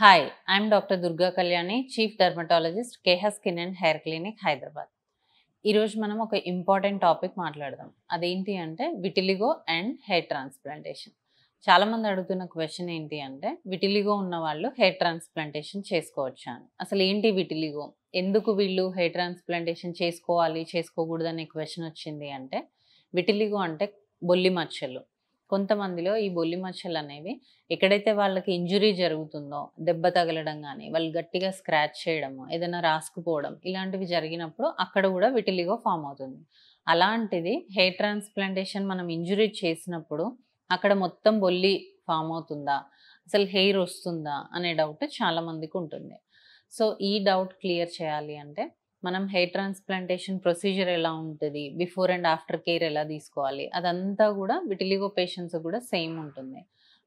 Hi, I'm Dr. Durga Kalyani, Chief Dermatologist, KH Skin and Hair Clinic, Hyderabad. ఈరోజు మనం ఒక important topic మాట్లాడదాం. అదేంటి అంటే విటిలిగో అండ్ హెయిర్ ట్రాన్స్ప్లాంటేషన్. చాలామంది అడుగుతున్న క్వశ్చన్ ఏంటి అంటే విటిలిగో ఉన్న వాళ్ళు హెయిర్ ట్రాన్స్ప్లాంటేషన్ చేసుకోవచ్చా అని. అసలు ఏంటి విటిలిగో? ఎందుకు వీళ్ళు హెయిర్ ట్రాన్స్ప్లాంటేషన్ చేసుకోవాలి, చేసుకోకూడదు అనే క్వశ్చన్ వచ్చింది అంటే విటిలిగో అంటే బొల్లి మచ్చలు. కొంతమందిలో ఈ బొల్లి మచ్చలు అనేవి ఎక్కడైతే వాళ్ళకి ఇంజురీ జరుగుతుందో, దెబ్బ తగలడం గానీ, వాళ్ళు గట్టిగా స్క్రాచ్ చేయడము, ఏదైనా రాసుకుపోవడం ఇలాంటివి జరిగినప్పుడు అక్కడ కూడా విటిలిగో ఫామ్ అవుతుంది. అలాంటిది హెయిర్ ట్రాన్స్ప్లాంటేషన్ మనం ఇంజురీ చేసినప్పుడు అక్కడ మొత్తం బొల్లి ఫామ్ అవుతుందా? అసలు హెయిర్ వస్తుందా? అనే డౌట్ చాలా మందికి ఉంటుంది. సో, ఈ డౌట్ క్లియర్ చేయాలి అంటే మనం హెయిర్ ట్రాన్స్ప్లాంటేషన్ ప్రొసీజర్ ఎలా ఉంటది? బిఫోర్ అండ్ ఆఫ్టర్ కేర్ ఎలా తీసుకోవాలి? అదంతా కూడా విటిలిగో పేషెంట్స్ కూడా సేమ్ ఉంటుంది.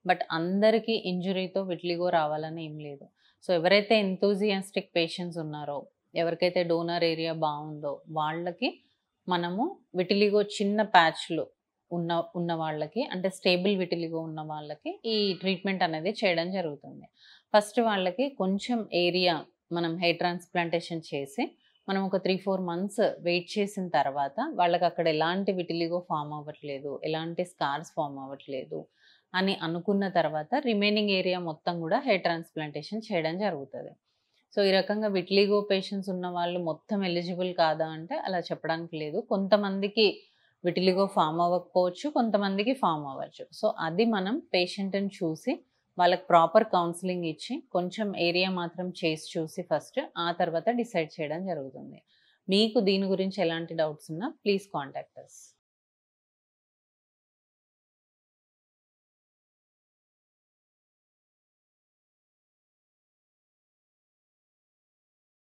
బట్ అందరికీ ఇంజురీతో విటిలిగో రావాలని ఏం లేదు. సో, ఎవరైతే ఎంతూజియాస్టిక్ పేషెంట్స్ ఉన్నారో, ఎవరికైతే డోనర్ ఏరియా బావుందో వాళ్ళకి మనము విటిలిగో చిన్న ప్యాచ్‌లు ఉన్న వాళ్ళకి అంటే స్టేబుల్ విటిలిగో ఉన్న వాళ్ళకి ఈ ట్రీట్మెంట్ అనేది చేయడం జరుగుతుంది. ఫస్ట్ వాళ్ళకి కొంచెం ఏరియా మనం హెయిర్ ట్రాన్స్ప్లాంటేషన్ చేసి మనం ఒక 3, 4 మంత్స్ వెయిట్ చేసిన తర్వాత వాళ్ళకక్కడ ఎలాంటి విటిలిగో ఫామ్ అవ్వట్లేదు, ఎలాంటి స్కార్స్ ఫామ్ అవ్వట్లేదు అని అనుకున్న తర్వాత రిమైనింగ్ ఏరియా మొత్తం కూడా హెయిర్ ట్రాన్స్ప్లాంటేషన్ చేయడం జరుగుతది. సో, ఈ రకంగా విటిలిగో పేషెంట్స్ ఉన్న వాళ్ళు మొత్తం ఎలిజిబుల్ కాదా అంటే అలా చెప్పడానికి లేదు. కొంతమందికి విటిలిగో ఫామ్ అవ్వకపోవచ్చు, కొంతమందికి ఫామ్ అవ్వచ్చు. సో, అది మనం పేషెంట్‌ని చూసి వాళ్ళకి ప్రాపర్ కౌన్సెలింగ్ ఇచ్చి, కొంచెం ఏరియా మాత్రం చేసి చూసి ఫస్ట్, ఆ తర్వాత డిసైడ్ చేయడం జరుగుతుంది. మీకు దీని గురించి ఎలాంటి డౌట్స్ ఉన్నా ప్లీజ్ కాంటాక్ట్ అస్.